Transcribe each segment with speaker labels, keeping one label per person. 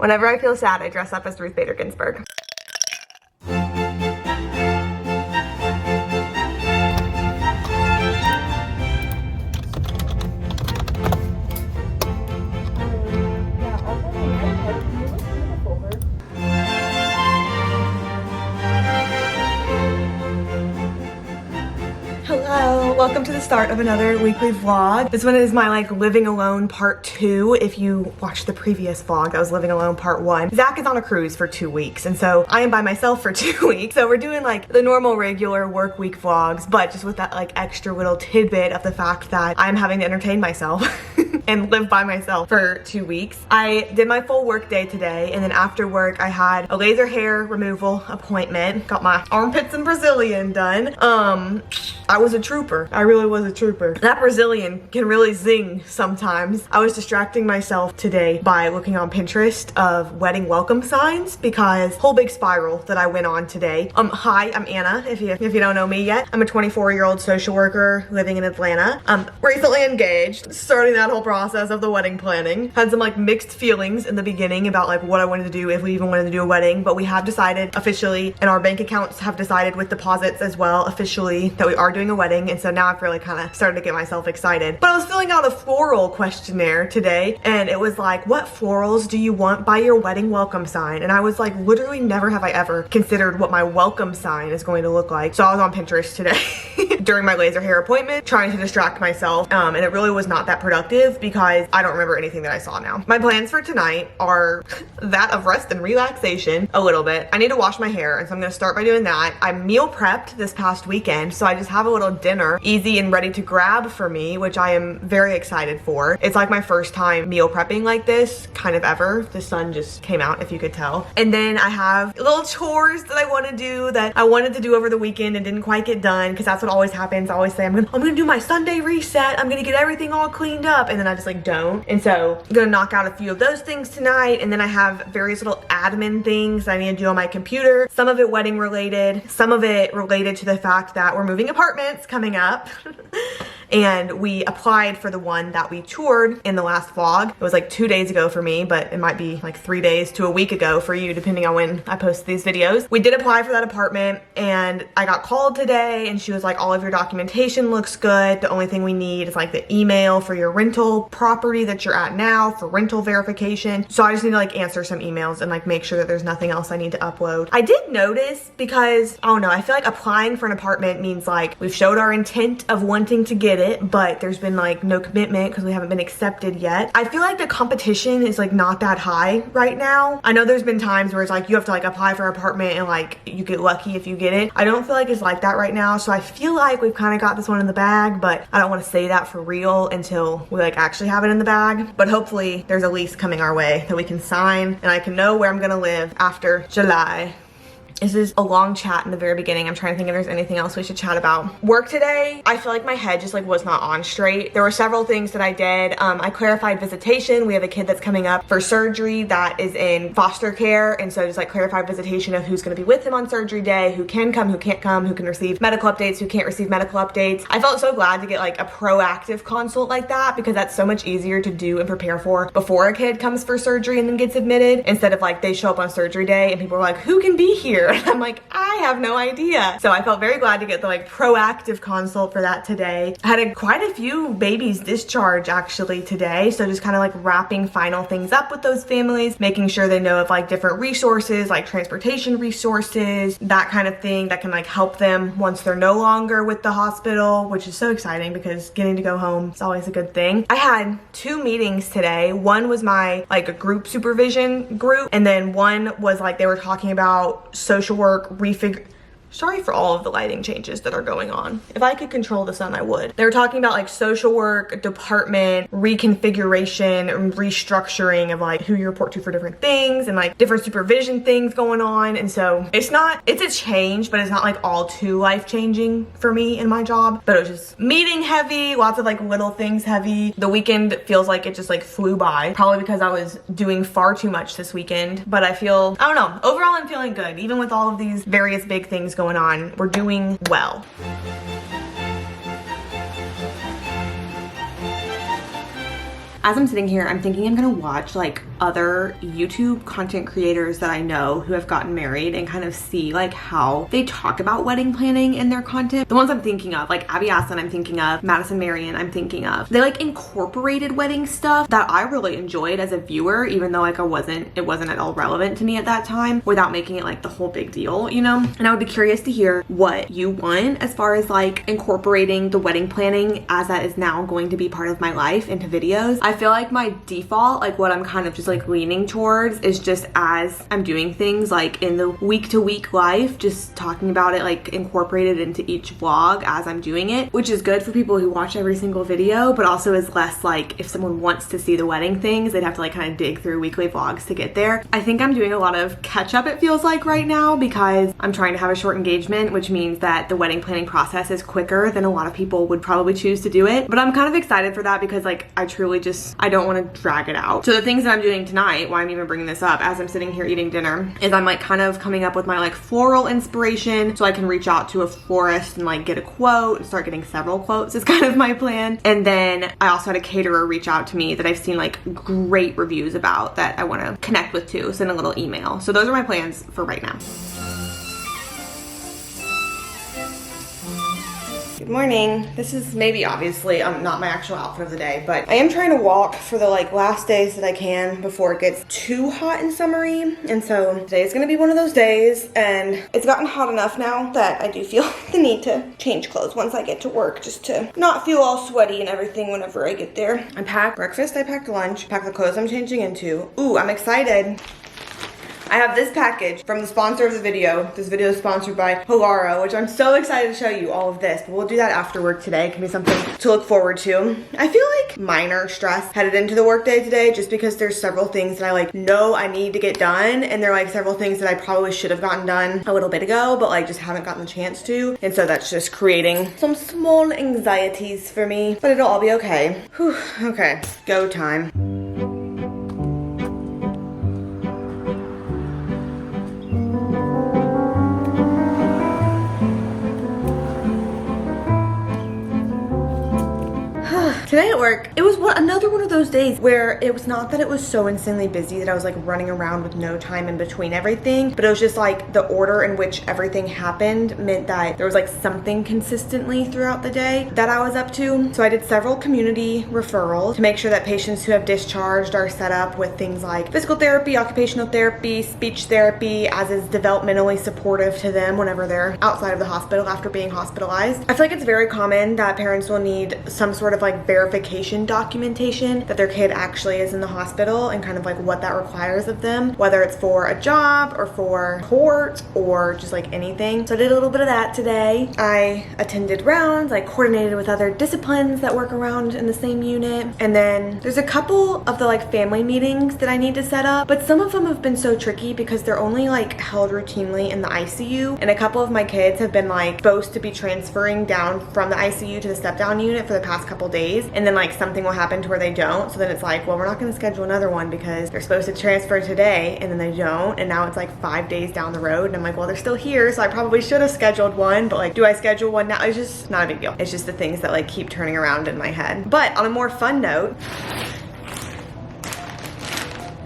Speaker 1: Whenever I feel sad, I dress up as Ruth Bader Ginsburg. Hello, welcome to the start of another weekly vlog. This one is my like living alone part 2. If you watched the previous vlog, that was living alone part 1. Zach is on a cruise for 2 weeks, and so I am by myself for 2 weeks. So we're doing like the normal regular work week vlogs, but just with that like extra little tidbit of the fact that I'm having to entertain myself and live by myself for 2 weeks. I did my full work day today, and then after work I had a laser hair removal appointment. Got my armpits and Brazilian done. I was a trooper. I really was a trooper. That Brazilian can really zing sometimes. I was distracting myself today by looking on Pinterest of wedding welcome signs because whole big spiral that I went on today. Hi, I'm Anna, if you don't know me yet. I'm a 24-year-old social worker living in Atlanta. Recently engaged, starting that whole process of the wedding planning. Had some like mixed feelings in the beginning about like what I wanted to do, if we even wanted to do a wedding, but we have decided officially, and our bank accounts have decided with deposits as well officially, that we are doing a wedding. And so now I've really kind of started to get myself excited. But I was filling out a floral questionnaire today, and it was like, what florals do you want by your wedding welcome sign? And I was like, literally never have I ever considered what my welcome sign is going to look like. So I was on Pinterest today during my laser hair appointment trying to distract myself, and it really was not that productive because I don't remember anything that I saw now. My plans for tonight are that of rest and relaxation a little bit. I need to wash my hair, and so I'm gonna start by doing that. I meal prepped this past weekend, so I just have a little dinner, easy and ready to grab for me, which I am very excited for. It's like my first time meal prepping like this, kind of ever. The sun just came out, if you could tell. And then I have little chores that I want to do that I wanted to do over the weekend and didn't quite get done, because that's what always happens. I always say, I'm gonna do my Sunday reset, I'm gonna get everything all cleaned up, and then I just like don't. And so I'm gonna knock out a few of those things tonight, and then I have various little admin things I need to do on my computer. Some of it wedding related, some of it related to the fact that we're moving apartments coming up. And we applied for the one that we toured in the last vlog. It was like 2 days ago for me, but it might be like 3 days to a week ago for you, depending on when I post these videos. We did apply for that apartment, and I got called today, and she was like, all of your documentation looks good. The only thing we need is like the email for your rental property that you're at now for rental verification. So I just need to like answer some emails and like make sure that there's nothing else I need to upload. I did notice, because I don't know, I feel like applying for an apartment means like we've showed our intent of wanting to get it, but there's been like no commitment because we haven't been accepted yet. I feel like the competition is like not that high right now. I know there's been times where it's like you have to like apply for an apartment and like you get lucky if you get it. I don't feel like it's like that right now, so I feel like we've kind of got this one in the bag, but I don't want to say that for real until we like actually have it in the bag. But hopefully there's a lease coming our way that we can sign, and I can know where I'm gonna live after July. This is a long chat in the very beginning. I'm trying to think if there's anything else we should chat about. Work today, I feel like my head just like was not on straight. There were several things that I did. I clarified visitation. We have a kid that's coming up for surgery that is in foster care, and so just like clarified visitation of who's gonna be with him on surgery day, who can come, who can't come, who can receive medical updates, who can't receive medical updates. I felt so glad to get like a proactive consult like that, because that's so much easier to do and prepare for before a kid comes for surgery and then gets admitted, instead of like they show up on surgery day and people are like, who can be here? I'm like, I have no idea. So I felt very glad to get the like proactive consult for that today. I had quite a few babies discharge actually today. So just kind of like wrapping final things up with those families, making sure they know of like different resources, like transportation resources, that kind of thing that can like help them once they're no longer with the hospital, which is so exciting because getting to go home is always a good thing. I had 2 meetings today. One was my like a group supervision group, and then one was like they were talking about social work Sorry for all of the lighting changes that are going on. If I could control the sun, I would. They were talking about like social work, department, reconfiguration, and restructuring of like who you report to for different things and like different supervision things going on. And so it's a change, but it's not like all too life-changing for me in my job. But it was just meeting heavy, lots of like little things heavy. The weekend feels like it just like flew by, probably because I was doing far too much this weekend. But I don't know, overall I'm feeling good. Even with all of these various big things going on, we're doing well. As I'm sitting here, I'm thinking I'm gonna watch like other YouTube content creators that I know who have gotten married and kind of see like how they talk about wedding planning in their content. The ones I'm thinking of, like a.bea.s, I'm thinking of, Madison Marion, I'm thinking of. They like incorporated wedding stuff that I really enjoyed as a viewer, even though like it wasn't at all relevant to me at that time, without making it like the whole big deal, you know? And I would be curious to hear what you want as far as like incorporating the wedding planning as that is now going to be part of my life into videos. I feel like my default, like what I'm kind of just like leaning towards is just as I'm doing things like in the week to week life, just talking about it like incorporated into each vlog as I'm doing it, which is good for people who watch every single video, but also is less like if someone wants to see the wedding things, they'd have to like kind of dig through weekly vlogs to get there. I think I'm doing a lot of catch up, it feels like right now, because I'm trying to have a short engagement, which means that the wedding planning process is quicker than a lot of people would probably choose to do it. But I'm kind of excited for that because like I truly just, I don't want to drag it out. So the things that I'm doing tonight, why I'm even bringing this up as I'm sitting here eating dinner, is I'm like kind of coming up with my like floral inspiration so I can reach out to a florist and like get a quote and start getting several quotes is kind of my plan. And then I also had a caterer reach out to me that I've seen like great reviews about that I want to connect with too, send a little email. So those are my plans for right now. Good morning. This is maybe obviously not my actual outfit of the day, but I am trying to walk for the like last days that I can before it gets too hot and summery. And so today is gonna be one of those days, and it's gotten hot enough now that I do feel the need to change clothes once I get to work, just to not feel all sweaty and everything whenever I get there. I packed breakfast, I packed lunch, packed the clothes I'm changing into. Ooh, I'm excited. I have this package from the sponsor of the video. This video is sponsored by Halara, which I'm so excited to show you all of this, but we'll do that after work today. It can be something to look forward to. I feel like minor stress headed into the workday today, just because there's several things that I like know I need to get done, and there are like several things that I probably should have gotten done a little bit ago, but like just haven't gotten the chance to. And so that's just creating some small anxieties for me, but it'll all be okay. Whew, okay, go time. Today at work, it was another one of those days where it was not that it was so insanely busy that I was like running around with no time in between everything, but it was just like the order in which everything happened meant that there was like something consistently throughout the day that I was up to. So I did several community referrals to make sure that patients who have discharged are set up with things like physical therapy, occupational therapy, speech therapy, as is developmentally supportive to them whenever they're outside of the hospital after being hospitalized. I feel like it's very common that parents will need some sort of like verification documentation that their kid actually is in the hospital and kind of like what that requires of them, whether it's for a job or for court or just like anything. So I did a little bit of that today. I attended rounds, like coordinated with other disciplines that work around in the same unit. And then there's a couple of the like family meetings that I need to set up, but some of them have been so tricky because they're only like held routinely in the ICU. And a couple of my kids have been like supposed to be transferring down from the ICU to the step down unit for the past couple days. And then like something will happen to where they don't. So then it's like, well, we're not gonna schedule another one because they're supposed to transfer today and then they don't. And now it's like 5 days down the road. And I'm like, well, they're still here. So I probably should have scheduled one, but like, do I schedule one now? It's just not a big deal. It's just the things that like keep turning around in my head. But on a more fun note,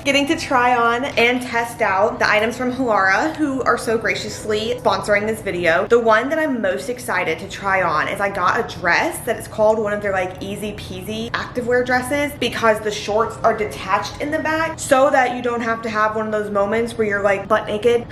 Speaker 1: getting to try on and test out the items from Halara, who are so graciously sponsoring this video. The one that I'm most excited to try on is I got a dress that is called one of their like easy peasy activewear dresses, because the shorts are detached in the back so that you don't have to have one of those moments where you're like butt naked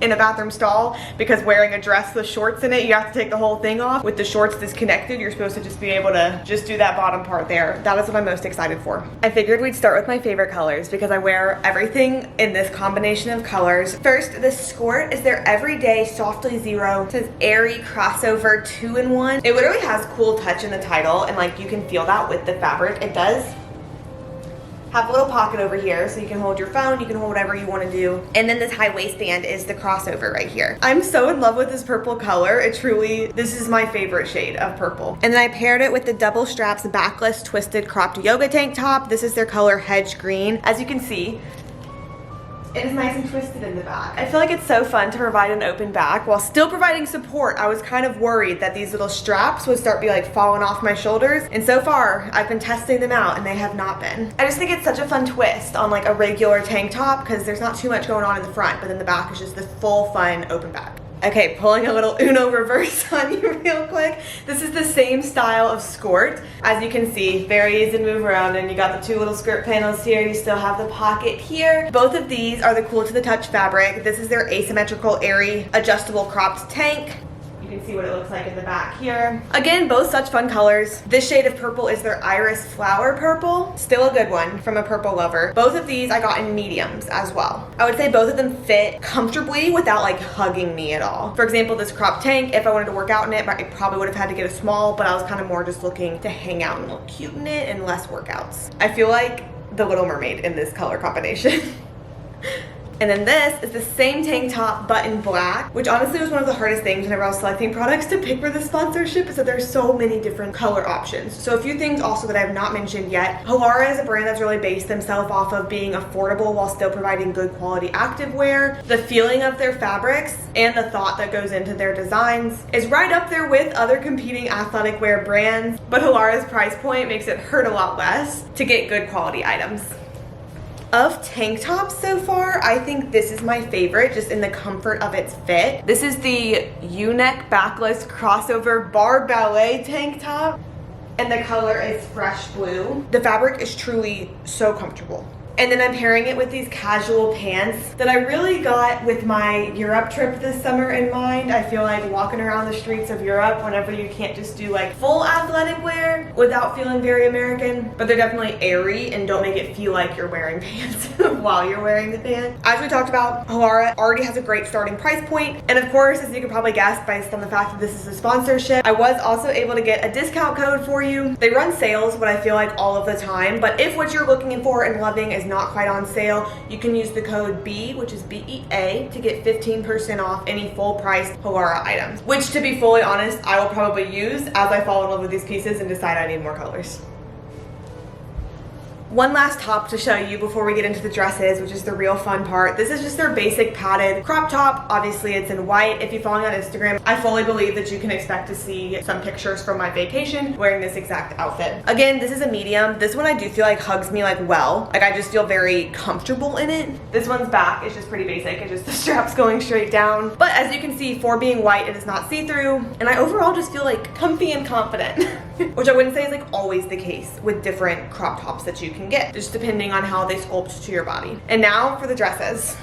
Speaker 1: in a bathroom stall, because wearing a dress with shorts in it, you have to take the whole thing off. With the shorts disconnected, you're supposed to just be able to just do that bottom part there. That is what I'm most excited for. I figured we'd start with my favorite colors because I wear everything in this combination of colors. First, this skirt is their everyday softly zero. It says airy crossover 2-in-1. It literally has cool touch in the title, and like you can feel that with the fabric. It does have a little pocket over here so you can hold your phone, you can hold whatever you want to do. And then this high waistband is the crossover right here. I'm so in love with this purple color. It truly, this is my favorite shade of purple. And then I paired it with the double straps backless twisted cropped yoga tank top. This is their color hedge green. As you can see, It is nice and twisted in the back. I feel like it's so fun to provide an open back while still providing support. I was kind of worried that these little straps would start be like falling off my shoulders, and so far I've been testing them out and they have not been. I just think it's such a fun twist on like a regular tank top because there's not too much going on in the front, but then the back is just this full fun open back. Okay, pulling a little Uno reverse on you real quick. This is the same style of skirt. As you can see, very easy to move around, and you got the two little skirt panels here. You still have the pocket here. Both of these are the Cool to the Touch fabric. This is their asymmetrical, airy, adjustable cropped tank. You can see what it looks like in the back here. Again, both such fun colors. This shade of purple is their Iris Flower Purple. Still a good one from a purple lover. Both of these I got in mediums as well. I would say both of them fit comfortably without like hugging me at all. For example, this crop tank, if I wanted to work out in it, I probably would have had to get a small, but I was kind of more just looking to hang out and look cute in it and less workouts. I feel like the Little Mermaid in this color combination. And then this is the same tank top but in black, which honestly was one of the hardest things whenever I was selecting products to pick for the sponsorship, is that there's so many different color options. So a few things also that I have not mentioned yet. Halara is a brand that's really based themselves off of being affordable while still providing good quality activewear. The feeling of their fabrics and the thought that goes into their designs is right up there with other competing athletic wear brands, but Halara's price point makes it hurt a lot less to get good quality items. Of tank tops so far, I think this is my favorite just in the comfort of its fit. This is the U-neck backless crossover bar ballet tank top, and the color is fresh blue. The fabric is truly so comfortable. And then I'm pairing it with these casual pants that I really got with my Europe trip this summer in mind. I feel like walking around the streets of Europe whenever you can't just do like full athletic wear without feeling very American, but they're definitely airy and don't make it feel like you're wearing pants while you're wearing the pants. As we talked about, Halara already has a great starting price point. And of course, as you can probably guess based on the fact that this is a sponsorship, I was also able to get a discount code for you. They run sales, what I feel like all of the time, but if what you're looking for and loving is not quite on sale, you can use the code B, which is BEA, to get 15% off any full price Halara items, which to be fully honest, I will probably use as I fall in love with these pieces and decide I need more colors. One last top to show you before we get into the dresses, which is the real fun part. This is just their basic padded crop top. Obviously it's in white. If you follow me on Instagram, I fully believe that you can expect to see some pictures from my vacation wearing this exact outfit. Again, this is a medium. This one I do feel like hugs me like well. Like I just feel very comfortable in it. This one's back is just pretty basic. It's just the straps going straight down. But as you can see, for being white, it is not see-through. And I overall just feel like comfy and confident, which I wouldn't say is like always the case with different crop tops that you can get, just depending on how they sculpt to your body. And now for the dresses.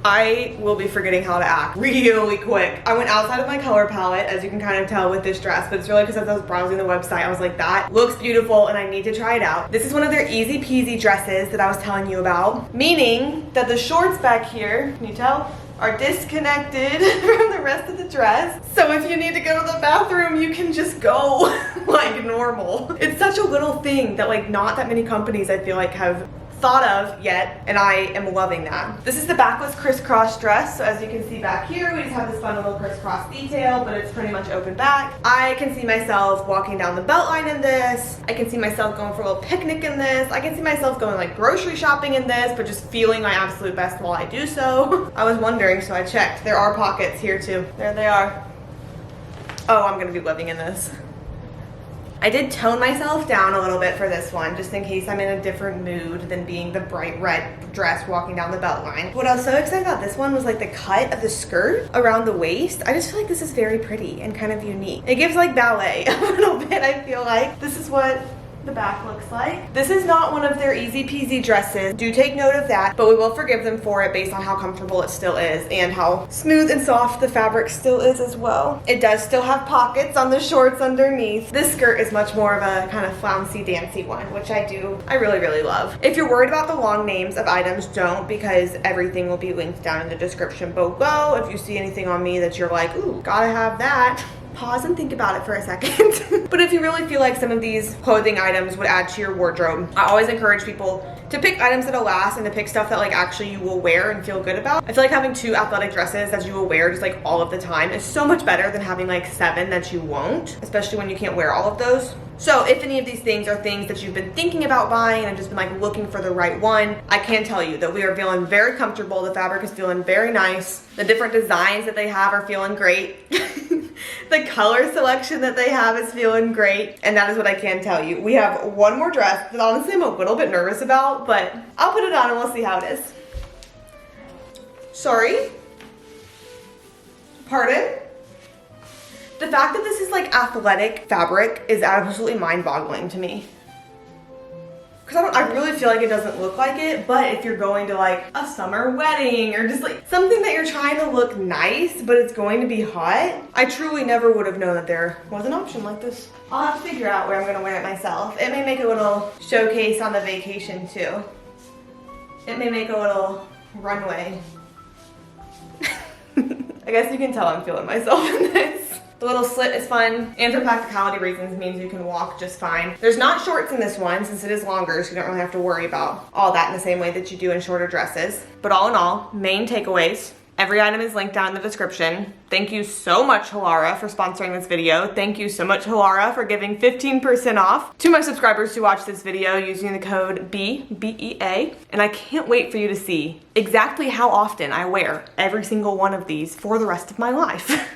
Speaker 1: I will be forgetting how to act really quick. I went outside of my color palette, as you can kind of tell with this dress, but it's really because as I was browsing the website, I was like, that looks beautiful and I need to try it out. This is one of their easy peasy dresses that I was telling you about, meaning that the shorts back here, can you tell, are disconnected from the rest of the dress. So if you need to go to the bathroom, you can just go like normal. It's such a little thing that like not that many companies I feel like have thought of yet, and I am loving that. This is the backless crisscross dress. So as you can see back here, we just have this fun little crisscross detail, but it's pretty much open back. I can see myself walking down the belt line in this. I can see myself going for a little picnic in this. I can see myself going like grocery shopping in this, but just feeling my absolute best while I do so. I was wondering, so I checked. There are pockets here too. There they are. Oh, I'm gonna be living in this. I did tone myself down a little bit for this one, just in case I'm in a different mood than being the bright red dress walking down the belt line. What I was so excited about this one was like the cut of the skirt around the waist. I just feel like this is very pretty and kind of unique. It gives like ballet a little bit, I feel like. This is what the back looks like. This is not one of their easy peasy dresses. Do take note of that, but we will forgive them for it based on how comfortable it still is and how smooth and soft the fabric still is as well. It does still have pockets on the shorts underneath. This skirt is much more of a kind of flouncy dancy one, which I really, really love. If you're worried about the long names of items, don't, because everything will be linked down in the description below. If you see anything on me that you're like, ooh, gotta have that, pause and think about it for a second. But if you really feel like some of these clothing items would add to your wardrobe, I always encourage people to pick items that'll last and to pick stuff that like actually you will wear and feel good about. I feel like having 2 athletic dresses that you will wear just like all of the time is so much better than having like 7 that you won't, especially when you can't wear all of those. So if any of these things are things that you've been thinking about buying and have just been like looking for the right one, I can tell you that we are feeling very comfortable. The fabric is feeling very nice. The different designs that they have are feeling great. The color selection that they have is feeling great. And that is what I can tell you. We have one more dress that honestly I'm a little bit nervous about, but I'll put it on and we'll see how it is. Sorry? Pardon? The fact that this is like athletic fabric is absolutely mind-boggling to me. Because I really feel like it doesn't look like it, but if you're going to like a summer wedding or just like something that you're trying to look nice, but it's going to be hot, I truly never would have known that there was an option like this. I'll have to figure out where I'm gonna wear it myself. It may make a little showcase on the vacation too. It may make a little runway. I guess you can tell I'm feeling myself in this. The little slit is fun, and for practicality reasons means you can walk just fine. There's not shorts in this one since it is longer, so you don't really have to worry about all that in the same way that you do in shorter dresses. But all in all, main takeaways. Every item is linked down in the description. Thank you so much, Halara, for sponsoring this video. Thank you so much, Halara, for giving 15% off to my subscribers who watch this video using the code B.E.A. And I can't wait for you to see exactly how often I wear every single one of these for the rest of my life.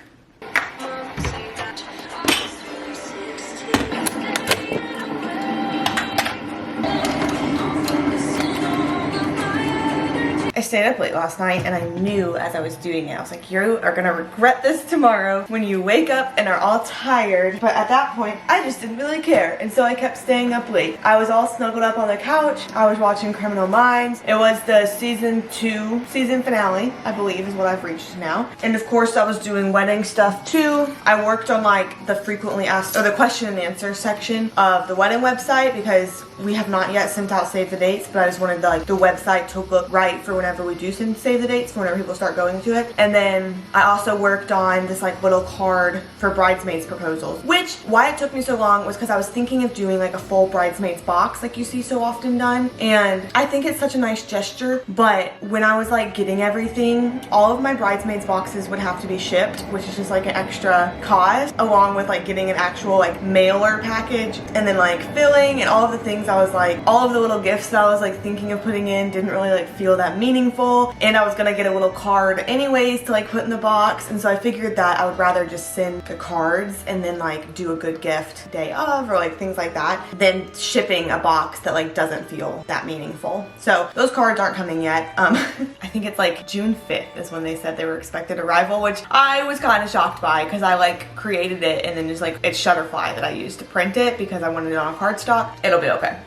Speaker 1: I stayed up late last night and I knew as I was doing it, I was like, you are gonna regret this tomorrow when you wake up and are all tired. But at that point, I just didn't really care. And so I kept staying up late. I was all snuggled up on the couch. I was watching Criminal Minds. It was the season 2 season finale, I believe is what I've reached now. And of course I was doing wedding stuff too. I worked on like the frequently asked or the question and answer section of the wedding website because we have not yet sent out save the dates, but I just wanted the website to look right for whenever we do save the dates, for whenever people start going to it. And then I also worked on this like little card for bridesmaids proposals, which why it took me so long was because I was thinking of doing like a full bridesmaids box like you see so often done. And I think it's such a nice gesture, but when I was like getting everything, all of my bridesmaids boxes would have to be shipped, which is just like an extra cost, along with like getting an actual like mailer package and then like filling and all of the things. I was like, all of the little gifts that I was like thinking of putting in didn't really like feel that meaningful, and I was gonna get a little card anyways to like put in the box, and so I figured that I would rather just send the cards and then like do a good gift day of or like things like that than shipping a box that like doesn't feel that meaningful. So those cards aren't coming yet. I think it's like June 5th is when they said they were expected arrival, which I was kind of shocked by because I like created it and then just like it's Shutterfly that I used to print it because I wanted it on cardstock. It'll be okay.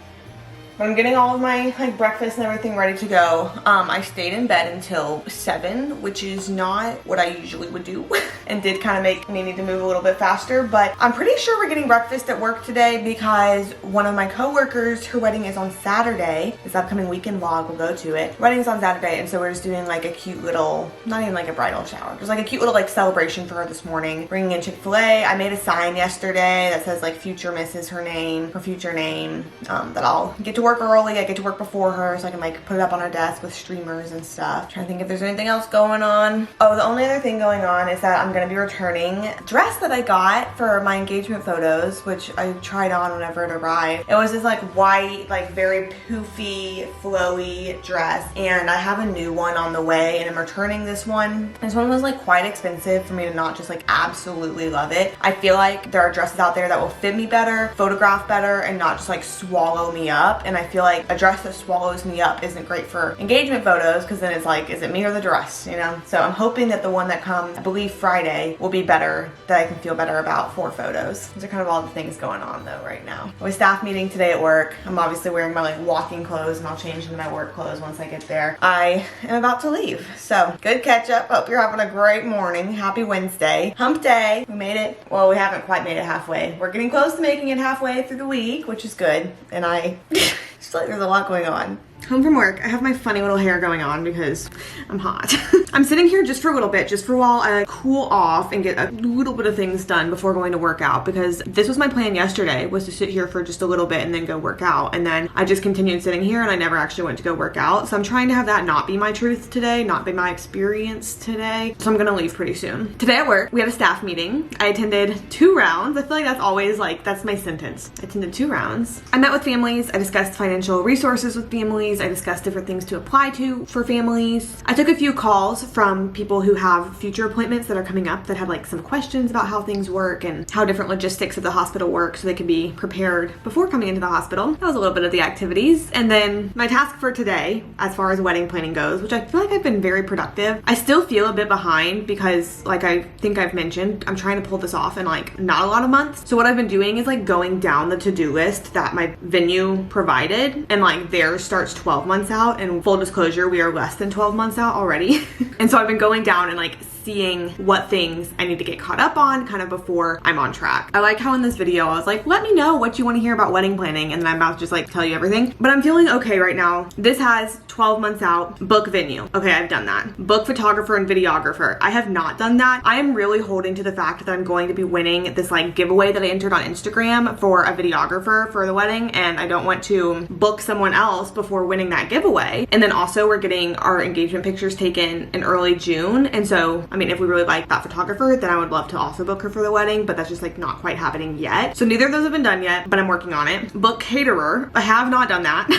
Speaker 1: But I'm getting all of my like breakfast and everything ready to go. I stayed in bed until 7, which is not what I usually would do and did kind of make me need to move a little bit faster, but I'm pretty sure we're getting breakfast at work today because one of my coworkers, her wedding is on Saturday. This upcoming weekend vlog, we'll go to it. Wedding's on Saturday, and so we're just doing like a cute little, not even like a bridal shower, just like a cute little like celebration for her this morning. Bringing in Chick-fil-A. I made a sign yesterday that says like future Mrs. her name, her future name, that I'll get to work early. I get to work before her so I can like put it up on her desk with streamers and stuff. Trying to think if there's anything else going on. Oh, the only other thing going on is that I'm gonna be returning a dress that I got for my engagement photos, which I tried on whenever it arrived. It was this like white, like very poofy, flowy dress, and I have a new one on the way and I'm returning this one. This one was like quite expensive for me to not just like absolutely love it. I feel like there are dresses out there that will fit me better, photograph better, and not just like swallow me up, and I feel like a dress that swallows me up isn't great for engagement photos because then it's like, is it me or the dress, you know? So I'm hoping that the one that comes, I believe Friday, will be better, that I can feel better about for photos. Those are kind of all the things going on though right now. We have a staff meeting today at work. I'm obviously wearing my like walking clothes and I'll change into my work clothes once I get there. I am about to leave. So good catch up. Hope you're having a great morning. Happy Wednesday. Hump day. We made it. Well, we haven't quite made it halfway. We're getting close to making it halfway through the week, which is good. And I just feel like there's a lot going on. Home from work. I have my funny little hair going on because I'm hot. I'm sitting here just for a little bit, just for a while I cool off and get a little bit of things done before going to work out, because this was my plan yesterday, was to sit here for just a little bit and then go work out. And then I just continued sitting here and I never actually went to go work out. So I'm trying to have that not be my truth today, not be my experience today. So I'm gonna leave pretty soon. Today at work, we had a staff meeting. I attended 2 rounds. I feel like that's always like, that's my sentence. I attended 2 rounds. I met with families. I discussed financial resources with families. I discussed different things to apply to for families. I took a few calls from people who have future appointments that are coming up that had like some questions about how things work and how different logistics of the hospital work so they can be prepared before coming into the hospital. That was a little bit of the activities. And then my task for today, as far as wedding planning goes, which I feel like I've been very productive. I still feel a bit behind because, like I think I've mentioned, I'm trying to pull this off in like not a lot of months. So what I've been doing is like going down the to-do list that my venue provided, and like theirs starts 12 months out, and full disclosure, we are less than 12 months out already. And so I've been going down and like seeing what things I need to get caught up on kind of before I'm on track. I like how in this video I was like, let me know what you want to hear about wedding planning, and then I'm about to just like tell you everything. But I'm feeling okay right now. This has 12 months out. Book venue. Okay, I've done that. Book photographer and videographer. I have not done that. I am really holding to the fact that I'm going to be winning this like giveaway that I entered on Instagram for a videographer for the wedding, and I don't want to book someone else before winning that giveaway. And then also we're getting our engagement pictures taken in early June, and so I mean, if we really like that photographer, then I would love to also book her for the wedding, but that's just like not quite happening yet. So neither of those have been done yet, but I'm working on it. Book caterer. I have not done that.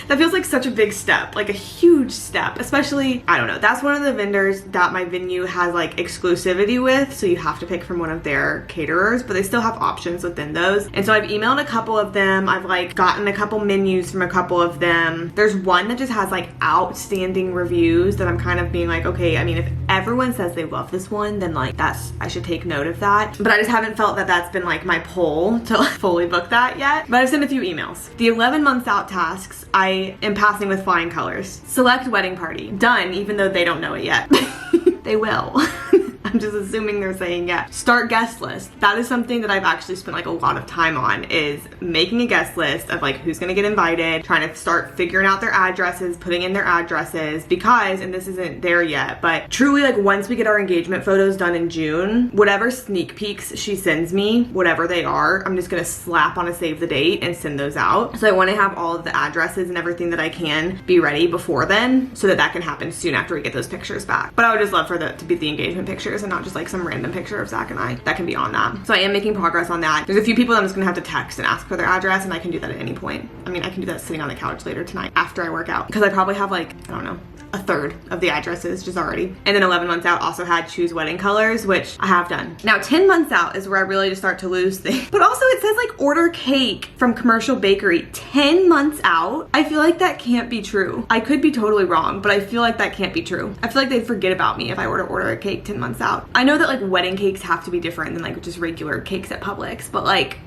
Speaker 1: That feels like such a big step, like a huge step, especially, I don't know, that's one of the vendors that my venue has like exclusivity with, so you have to pick from one of their caterers, but they still have options within those. And so I've emailed a couple of them. I've like gotten a couple menus from a couple of them. There's one that just has like outstanding reviews that I'm kind of being like, okay, I mean, if everyone says they love this one, then like I should take note of that. But I just haven't felt that that's been like my pull to fully book that yet. But I've sent a few emails. The 11 months out tasks, I am passing with flying colors. Select wedding party. Done, even though they don't know it yet. They will. I'm just assuming they're saying yes. Start guest list. That is something that I've actually spent like a lot of time on, is making a guest list of like who's gonna get invited, trying to start figuring out their addresses, putting in their addresses, because, and this isn't there yet, but truly like once we get our engagement photos done in June, whatever sneak peeks she sends me, whatever they are, I'm just gonna slap on a save the date and send those out. So I wanna have all of the addresses and everything that I can be ready before then, so that that can happen soon after we get those pictures back. But I would just love for that to be the engagement pictures and not just like some random picture of Zach and I. That can be on that. So I am making progress on that. There's a few people that I'm just gonna have to text and ask for their address, and I can do that at any point. I mean, I can do that sitting on the couch later tonight after I work out, because I probably have like, I don't know, a third of the addresses just already. And then 11 months out also had choose wedding colors, which I have done. Now 10 months out is where I really just start to lose things. But also it says like order cake from commercial bakery. 10 months out? I feel like that can't be true. I could be totally wrong, but I feel like that can't be true. I feel like they'd forget about me if I were to order a cake 10 months out. I know that like wedding cakes have to be different than like just regular cakes at Publix, but like,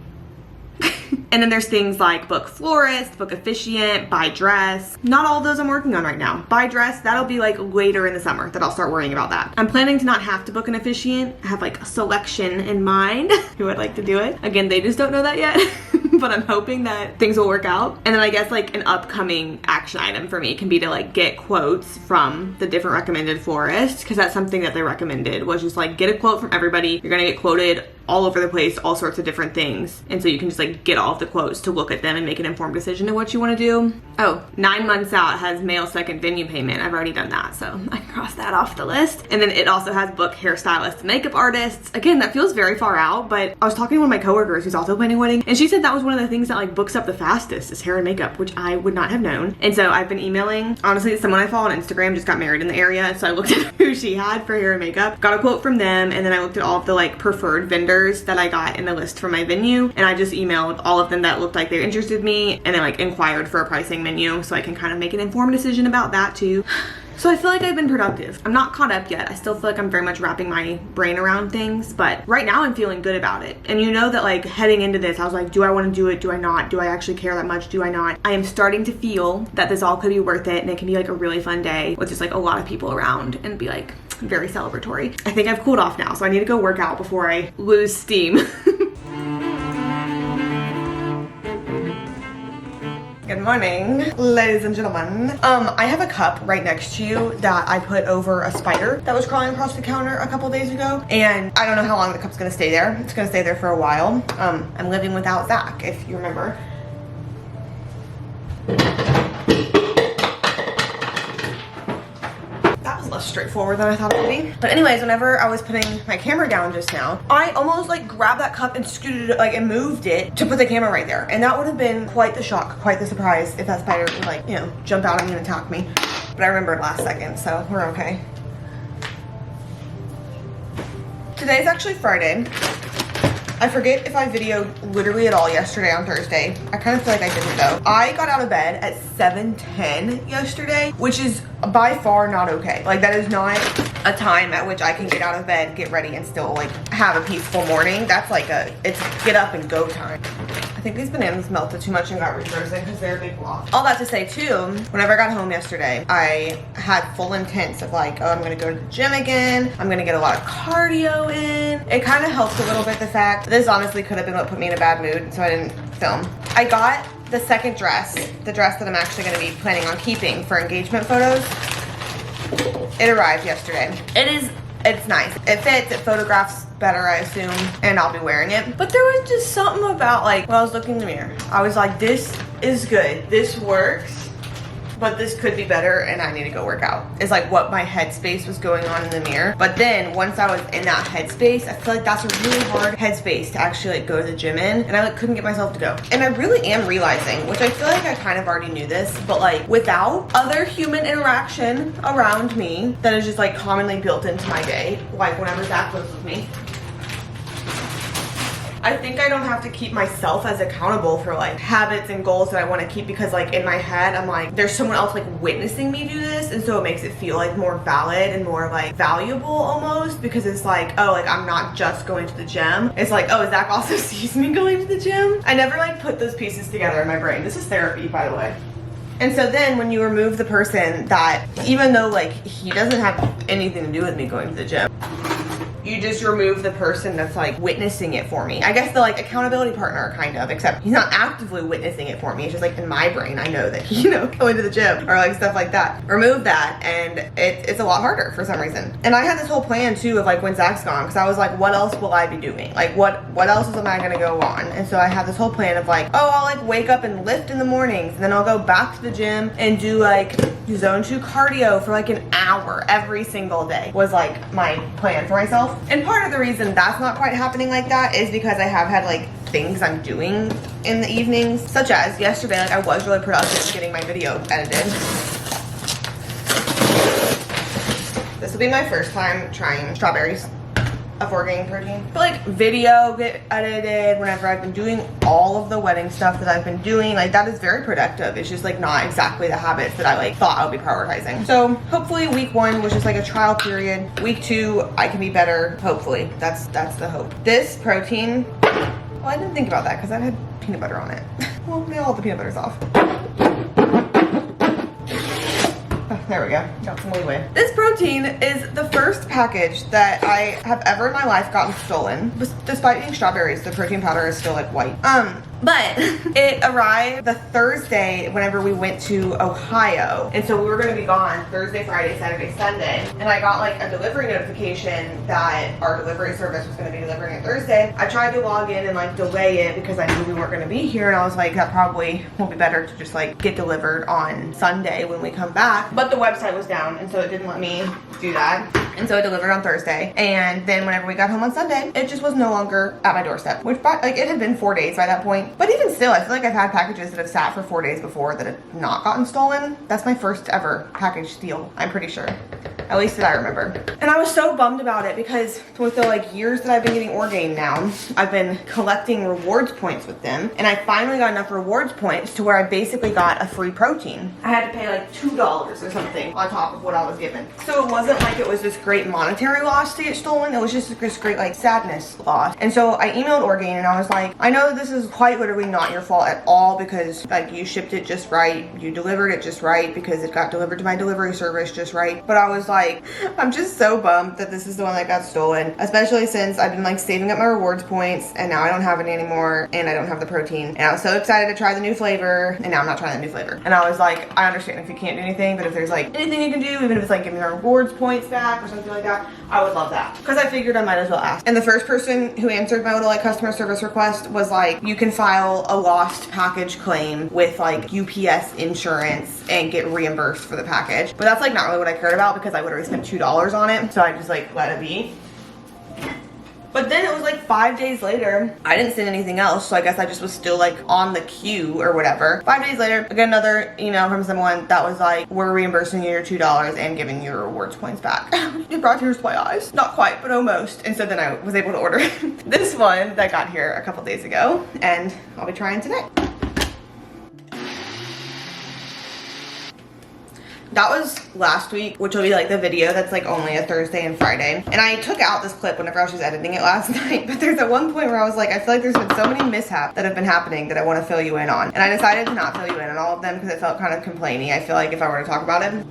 Speaker 1: and then there's things like book florist, book officiant, buy dress. Not all of those I'm working on right now. Buy dress, that'll be like later in the summer that I'll start worrying about that. I'm planning to not have to book an officiant. I have like a selection in mind who would like to do it. Again, they just don't know that yet. But I'm hoping that things will work out. And then I guess like an upcoming action item for me can be to like get quotes from the different recommended florists, because that's something that they recommended, was just like get a quote from everybody. You're gonna get quoted all over the place, all sorts of different things. And so you can just like get all of the quotes to look at them and make an informed decision of what you want to do. Oh, 9 months out has mail second venue payment. I've already done that, so I can cross that off the list. And then it also has book hairstylists and makeup artists. Again, that feels very far out, but I was talking to one of my coworkers who's also planning a wedding, and she said that was one of the things that like books up the fastest is hair and makeup, which I would not have known. And so I've been emailing, honestly, someone I follow on Instagram just got married in the area, so I looked at who she had for hair and makeup, got a quote from them, and then I looked at all of the like preferred vendors that I got in the list for my venue, and I just emailed all of them that looked like they interested in me, and then like inquired for a pricing menu so I can kind of make an informed decision about that too. So I feel like I've been productive. I'm not caught up yet. I still feel like I'm very much wrapping my brain around things, but right now I'm feeling good about it. And you know that like heading into this, I was like, do I want to do it? Do I not? Do I actually care that much? Do I not? I am starting to feel that this all could be worth it, and it can be like a really fun day with just like a lot of people around and be like very celebratory. I think I've cooled off now, so I need to go work out before I lose steam. Good morning, ladies and gentlemen. I have a cup right next to you that I put over a spider that was crawling across the counter a couple days ago, and I don't know how long the cup's gonna stay there. It's gonna stay there for a while. I'm living without Zach, if you remember. Less straightforward than I thought it would be. But anyways, whenever I was putting my camera down just now, I almost like grabbed that cup and scooted it, like, and moved it to put the camera right there. And that would have been quite the shock, quite the surprise if that spider would, like, you know, jump out at me and attack me. But I remembered last second, so we're okay. Today's actually Friday. I forget if I videoed literally at all yesterday on Thursday. I kind of feel like I didn't though. I got out of bed at 7:10 yesterday, which is by far not okay. Like, that is not a time at which I can get out of bed, get ready, and still like have a peaceful morning. That's like it's get up and go time. I think these bananas melted too much and got refrozen because they're a big block. All that to say too, whenever I got home yesterday, I had full intents of like, oh, I'm gonna go to the gym again. I'm gonna get a lot of cardio in. It kind of helps a little bit the fact this honestly could have been what put me in a bad mood, so I didn't film. I got the second dress, the dress that I'm actually gonna be planning on keeping for engagement photos. It arrived yesterday. It's nice. It fits, it photographs better, I assume, and I'll be wearing it. But there was just something about, like, when I was looking in the mirror, I was like, this is good, this works, but this could be better and I need to go work out. It's like what my headspace was going on in the mirror. But then once I was in that headspace, I feel like that's a really hard headspace to actually like go to the gym in, and I like couldn't get myself to go. And I really am realizing, which I feel like I kind of already knew this, but like without other human interaction around me that is just like commonly built into my day, like whenever Zach lives with me, I think I don't have to keep myself as accountable for like habits and goals that I want to keep, because like in my head I'm like, there's someone else like witnessing me do this, and so it makes it feel like more valid and more like valuable almost, because it's like, oh, like I'm not just going to the gym. It's like, oh, Zach also sees me going to the gym. I never like put those pieces together in my brain. This is therapy, by the way. And so then when you remove the person that, even though like he doesn't have anything to do with me going to the gym, you just remove the person that's like witnessing it for me. I guess the like accountability partner kind of, except he's not actively witnessing it for me. It's just like in my brain, I know that, you know, going to the gym or like stuff like that. Remove that and it's a lot harder for some reason. And I had this whole plan too of like when Zach's gone, because I was like, what else will I be doing? Like what else am I gonna go on? And so I had this whole plan of like, oh, I'll like wake up and lift in the mornings, and then I'll go back to the gym and do like zone 2 cardio for like an hour every single day was like my plan for myself. And part of the reason that's not quite happening like that is because I have had like things I'm doing in the evenings, such as yesterday, like I was really productive getting my video edited. This will be my first time trying strawberries of organic protein. But like video get edited whenever I've been doing all of the wedding stuff that I've been doing, like that is very productive. It's just like not exactly the habits that I like thought I would be prioritizing. So hopefully week 1 was just like a trial period. Week 2 I can be better, hopefully. That's the hope. This protein, well, I didn't think about that because that had peanut butter on it. Well, now all the peanut butter's off. There we go, got some leeway. This protein is the first package that I have ever in my life gotten stolen. Despite being strawberries, the protein powder is still like white. But it arrived the Thursday whenever we went to Ohio. And so we were gonna be gone Thursday, Friday, Saturday, Sunday. And I got like a delivery notification that our delivery service was gonna be delivering it Thursday. I tried to log in and like delay it because I knew we weren't gonna be here. And I was like, that probably will be better to just like get delivered on Sunday when we come back. But the website was down, and so it didn't let me do that. And so it delivered on Thursday. And then whenever we got home on Sunday, it just was no longer at my doorstep, which like it had been 4 days by that point. But even still, I feel like I've had packages that have sat for 4 days before that have not gotten stolen. That's my first ever package steal, I'm pretty sure. At least that I remember. And I was so bummed about it because with the like years that I've been getting Orgain now, I've been collecting rewards points with them. And I finally got enough rewards points to where I basically got a free protein. I had to pay like $2 or something on top of what I was given. So it wasn't like it was this great monetary loss to get stolen. It was just this great like sadness loss. And so I emailed Orgain and I was like, I know this is quite literally not your fault at all because like you shipped it just right. You delivered it just right because it got delivered to my delivery service just right. But I was like, I'm just so bummed that this is the one that got stolen, especially since I've been like saving up my rewards points and now I don't have any anymore and I don't have the protein. And I was so excited to try the new flavor and now I'm not trying the new flavor. And I was like, I understand if you can't do anything, but if there's like anything you can do, even if it's like giving my rewards points back or something like that, I would love that. Because I figured I might as well ask. And the first person who answered my little like customer service request was like, you can file a lost package claim with like UPS insurance and get reimbursed for the package. But that's like not really what I cared about because I literally spent $2 on it. So I just like let it be. But then it was like 5 days later, I didn't send anything else, so I guess I just was still like on the queue or whatever. 5 days later, I got another email from someone that was like, we're reimbursing you your $2 and giving you your rewards points back. It brought tears to my eyes. Not quite, but almost. And so then I was able to order this one that got here a couple days ago, and I'll be trying today. That was last week, which will be like the video that's like only a Thursday and Friday. And I took out this clip whenever I was just editing it last night, but there's at one point where I was like, I feel like there's been so many mishaps that have been happening that I want to fill you in on. And I decided to not fill you in on all of them because it felt kind of complainy. I feel like if I were to talk about it,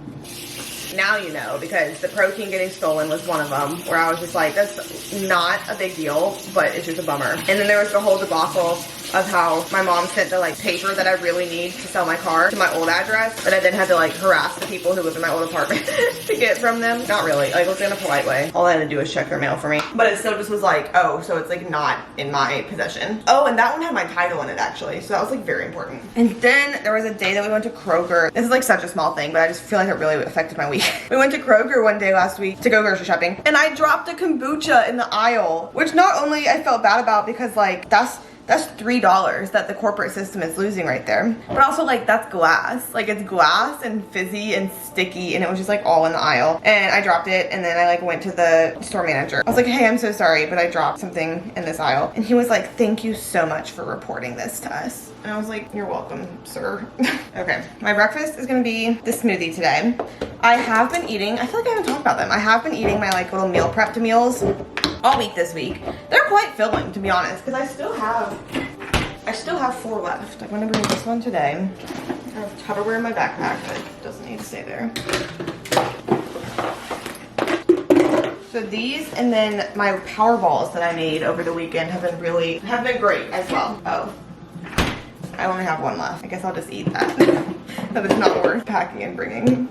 Speaker 1: now you know, because the protein getting stolen was one of them where I was just like, that's not a big deal, but it's just a bummer. And then there was the whole debacle of how my mom sent the like paper that I really need to sell my car to my old address, but I then had to like harass the people who live in my old apartment to get from them. Not really, like it was in a polite way. All I had to do was check their mail for me. But it still just was like, oh, so it's like not in my possession. Oh, and that one had my title in it actually, so that was like very important. And then there was a day that we went to Kroger. This is like such a small thing, but I just feel like it really affected my week. We went to Kroger one day last week to go grocery shopping, and I dropped a kombucha in the aisle, which not only I felt bad about because like that's $3 that the corporate system is losing right there. But also like that's glass. Like it's glass and fizzy and sticky, and it was just like all in the aisle. And I dropped it, and then I like went to the store manager. I was like, hey, I'm so sorry, but I dropped something in this aisle. And he was like, thank you so much for reporting this to us. And I was like, you're welcome, sir. Okay, my breakfast is gonna be the smoothie today. I have been eating, I feel like I haven't talked about them. I have been eating my like little meal prep meals all week this week. They're quite filling, to be honest, because I still have 4 left. I'm gonna bring this one today. I have Tupperware in my backpack, but it doesn't need to stay there. So these and then my power balls that I made over the weekend have been great as well. Oh, I only have 1 left. I guess I'll just eat that. That is not worth packing and bringing.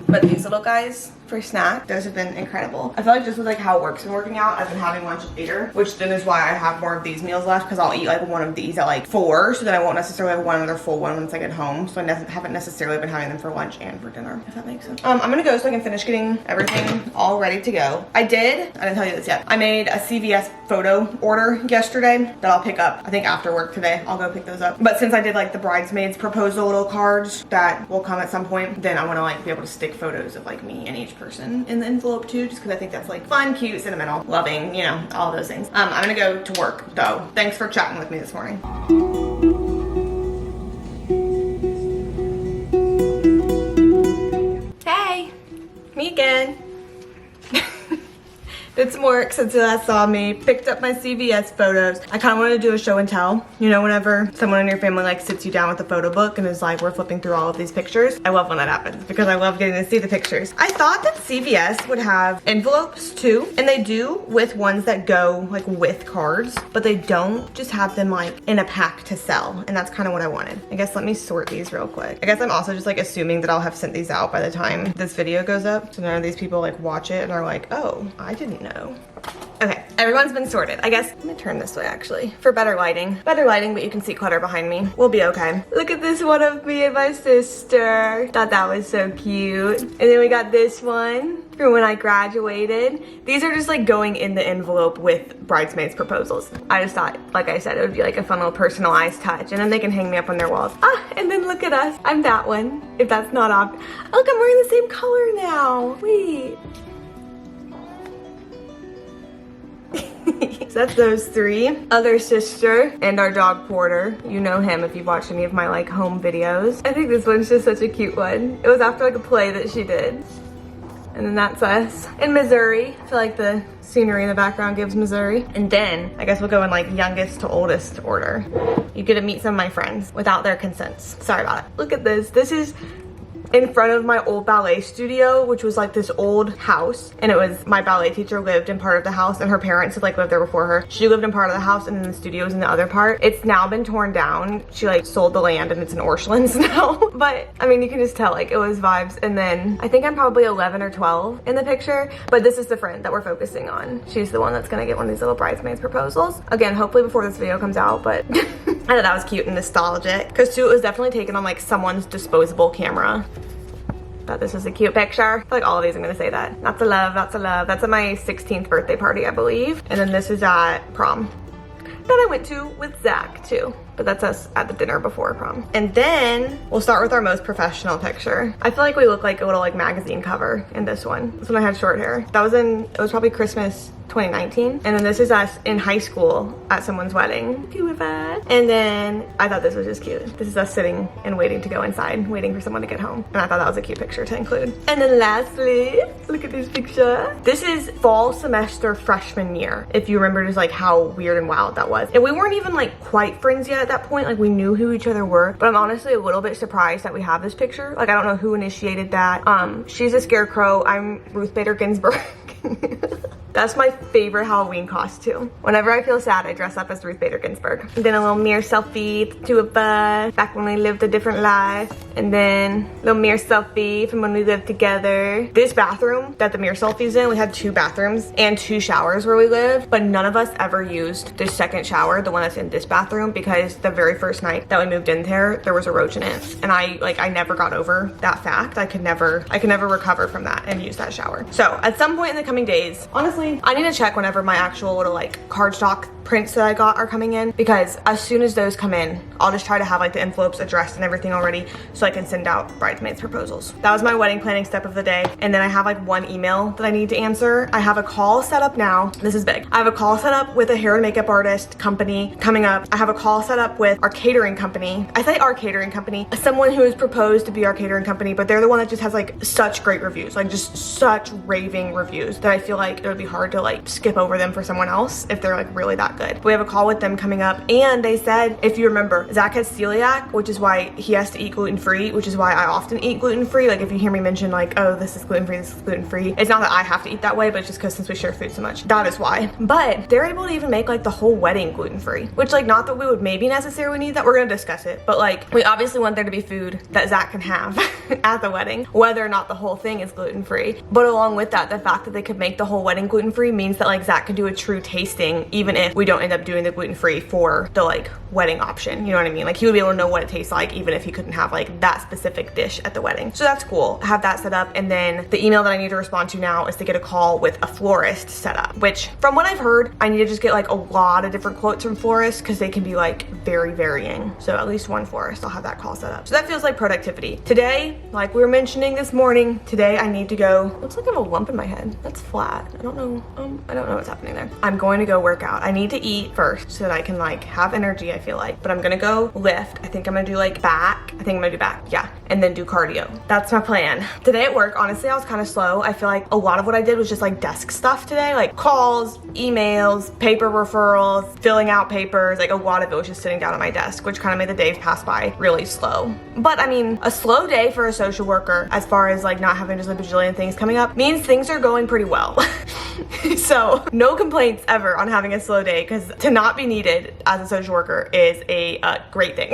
Speaker 1: But these little guys for snack, those have been incredible. I feel like just with like how work's been working out, I've been having lunch later, which then is why I have more of these meals left, because I'll eat like one of these at like 4, so then I won't necessarily have one another full one when it's like at home. So I haven't necessarily been having them for lunch and for dinner, if that makes sense. I'm gonna go so I can finish getting everything all ready to go. I didn't tell you this yet. I made a CVS photo order yesterday that I'll pick up, I think after work today. I'll go pick those up. But since I did like the bridesmaids proposal little cards that will come at some point, then I wanna like be able to stick photos of like me and each person in the envelope too, just because I think that's like fun, cute, sentimental, loving, you know, all those things. I'm gonna go to work though. Thanks for chatting with me this morning. Hey, me again. Did some work since you last saw me, picked up my CVS photos. I kind of wanted to do a show and tell. You know, whenever someone in your family like sits you down with a photo book and is like, we're flipping through all of these pictures. I love when that happens because I love getting to see the pictures. I thought that CVS would have envelopes too, and they do with ones that go like with cards, but they don't just have them like in a pack to sell, and that's kind of what I wanted. I guess let me sort these real quick. I guess I'm also just like assuming that I'll have sent these out by the time this video goes up, so none of these people like watch it and are like, oh, I didn't know. Okay, everyone's been sorted. I guess, let me turn this way actually, for better lighting. Better lighting, but you can see clutter behind me. We'll be okay. Look at this one of me and my sister. Thought that was so cute. And then we got this one from when I graduated. These are just like going in the envelope with bridesmaids proposals. I just thought, like I said, it would be like a fun little personalized touch, and then they can hang me up on their walls. Ah, and then look at us. I'm that one, if that's not obvious. Look, I'm wearing the same color now. Wait. So that's those 3. Other sister and our dog Porter. You know him if you've watched any of my like home videos. I think this one's just such a cute one. It was after like a play that she did. And then that's us in Missouri. I feel like the scenery in the background gives Missouri. And then I guess we'll go in like youngest to oldest order. You get to meet some of my friends without their consents. Sorry about it. Look at this. This is in front of my old ballet studio, which was like this old house, and it was my ballet teacher lived in part of the house, and her parents had like lived there before her. She lived in part of the house, and then the studio was in the other part. It's now been torn down. She like sold the land, and it's in Orchlands now. But I mean, you can just tell like it was vibes. And then I think I'm probably 11 or 12 in the picture, but this is the friend that we're focusing on. She's the one that's gonna get one of these little bridesmaids proposals. Again, hopefully before this video comes out, but I thought that was cute and nostalgic, because too, it was definitely taken on like someone's disposable camera. Thought this was a cute picture. I feel like all of these I'm gonna say that. Lots of love, lots of love. That's at my 16th birthday party, I believe. And then this is at prom that I went to with Zach too. But that's us at the dinner before prom. And then we'll start with our most professional picture. I feel like we look like a little like magazine cover in this one. This one I had short hair. It was probably Christmas 2019. And then this is us in high school at someone's wedding. Cute with us. And then I thought this was just cute. This is us sitting and waiting to go inside, waiting for someone to get home. And I thought that was a cute picture to include. And then lastly, look at this picture. This is fall semester freshman year. If you remember just like how weird and wild that was. And we weren't even like quite friends yet at that point. Like we knew who each other were, but I'm honestly a little bit surprised that we have this picture. Like I don't know who initiated that. She's a scarecrow. I'm Ruth Bader Ginsburg. That's my favorite Halloween costume. Whenever I feel sad, I dress up as Ruth Bader Ginsburg. And then a little mirror selfie, the two of us, back when we lived a different life. And then a little mirror selfie from when we lived together. This bathroom that the mirror selfie's in, we had 2 bathrooms and 2 showers where we lived, but none of us ever used the second shower, the one that's in this bathroom, because the very first night that we moved in there was a roach in it. And I never got over that fact. I could never recover from that and use that shower. So at some point in the coming days, honestly, I need to check whenever my actual little like cardstock prints that I got are coming in, because as soon as those come in, I'll just try to have like the envelopes addressed and everything already so I can send out bridesmaids proposals. That was my wedding planning step of the day. And then I have like 1 email that I need to answer. I have a call set up now. This is big. I have a call set up with a hair and makeup artist company coming up. I have a call set up with our catering company. I say our catering company, someone who has proposed to be our catering company, but they're the one that just has like such great reviews, like just such raving reviews that I feel like it would be hard to like skip over them for someone else if they're like really that good. We have a call with them coming up, and they said, if you remember, Zach has celiac, which is why he has to eat gluten-free, which is why I often eat gluten-free. Like if you hear me mention like, oh, this is gluten-free, this is gluten-free, it's not that I have to eat that way, but it's just because since we share food so much, that is why. But they're able to even make like the whole wedding gluten-free, which like not that we would maybe necessarily need that. We're gonna discuss it, but like we obviously want there to be food that Zach can have at the wedding, whether or not the whole thing is gluten-free. But along with that, the fact that they could make the whole wedding gluten-free means that like Zach could do a true tasting, even if we don't end up doing the gluten-free for the like wedding option, you know what I mean? Like he would be able to know what it tastes like even if he couldn't have like that specific dish at the wedding. So that's cool. I have that set up, and then the email that I need to respond to now is to get a call with a florist set up, which from what I've heard, I need to just get like a lot of different quotes from florists because they can be like very varying. So at least 1 florist, I'll have that call set up. So that feels like productivity. Today, like we were mentioning this morning, today I need to go, looks like I have a lump in my head. That's flat. I don't know what's happening there. I'm going to go work out. I need to eat first so that I can like have energy, I feel like, but I'm gonna go lift. I think I'm gonna do like back. I think I'm gonna do back, yeah, and then do cardio. That's my plan. Today at work, honestly, I was kind of slow. I feel like a lot of what I did was just like desk stuff today, like calls, emails, paper referrals, filling out papers. Like a lot of it was just sitting down at my desk, which kind of made the day pass by really slow. But I mean, a slow day for a social worker, as far as like not having just a bajillion things coming up, means things are going pretty well. So no complaints ever on having a slow day, because to not be needed as a social worker is a great thing.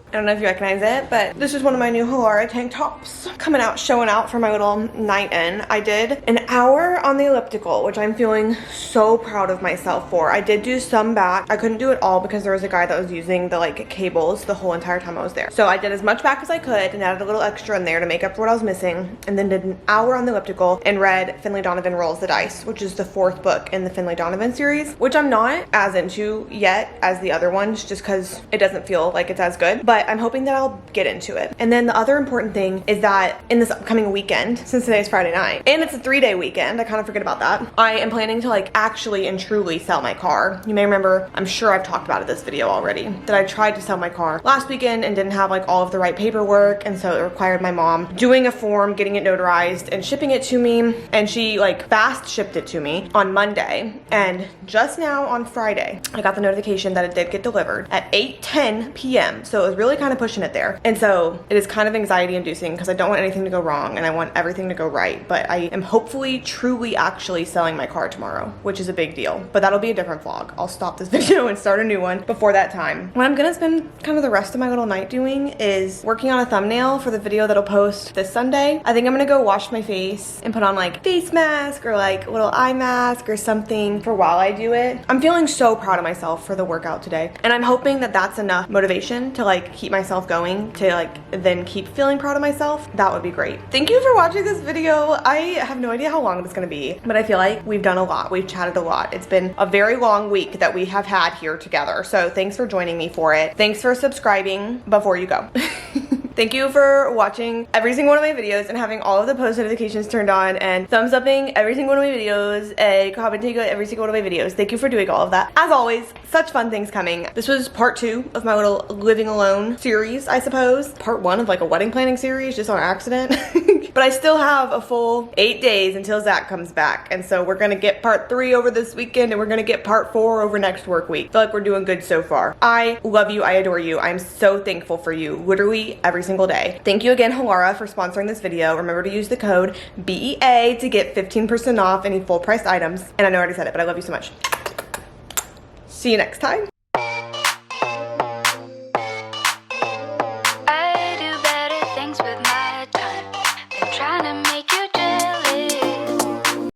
Speaker 1: I don't know if you recognize it, but this is one of my new halara tank tops coming out, showing out for my little night in. I did an hour on the elliptical, which I'm feeling so proud of myself for. I did do some back. I couldn't do it all because there was a guy that was using the like cables the whole entire time I was there. So I did as much back as I could and added a little extra in there to make up for what I was missing, and then did an hour on the elliptical and read Finlay Donovan Rolls the Dice, which is the 4th book in the Finlay Donovan series, which I'm not as into yet as the other ones, just because it doesn't feel like it's as good. But but I'm hoping that I'll get into it. And then the other important thing is that in this upcoming weekend, since today is Friday night, and it's a 3-day weekend, I kind of forget about that, I am planning to like actually and truly sell my car. You may remember, I'm sure I've talked about it this video already, that I tried to sell my car last weekend and didn't have like all of the right paperwork, and so it required my mom doing a form, getting it notarized, and shipping it to me, and she like fast shipped it to me on Monday, and just now on Friday, I got the notification that it did get delivered at 8:10 p.m. So it was really kind of pushing it there. And so it is kind of anxiety inducing because I don't want anything to go wrong and I want everything to go right. But I am hopefully truly actually selling my car tomorrow, which is a big deal. But that'll be a different vlog. I'll stop this video and start a new one before that time. What I'm gonna spend kind of the rest of my little night doing is working on a thumbnail for the video that'll post this Sunday. I think I'm gonna go wash my face and put on like face mask or like a little eye mask or something for while I do it. I'm feeling so proud of myself for the workout today, and I'm hoping that that's enough motivation to like keep myself going, to like then keep feeling proud of myself. That would be great. Thank you for watching this video. I have no idea how long it's gonna be, but I feel like we've done a lot. We've chatted a lot. It's been a very long week that we have had here together, so thanks for joining me for it. Thanks for subscribing before you go. Thank you for watching every single one of my videos and having all of the post notifications turned on and thumbs upping every single one of my videos and commenting on every single one of my videos. Thank you for doing all of that. As always, such fun things coming. This was part 2 of my little living alone series, I suppose. Part 1 of like a wedding planning series just on accident. But I still have a full 8 days until Zach comes back. And so we're gonna get part 3 over this weekend and we're gonna get part 4 over next work week. I feel like we're doing good so far. I love you, I adore you. I'm so thankful for you, literally every single day. Thank you again, Halara, for sponsoring this video. Remember to use the code BEA to get 15% off any full price items. And I know I already said it, but I love you so much. See you next time.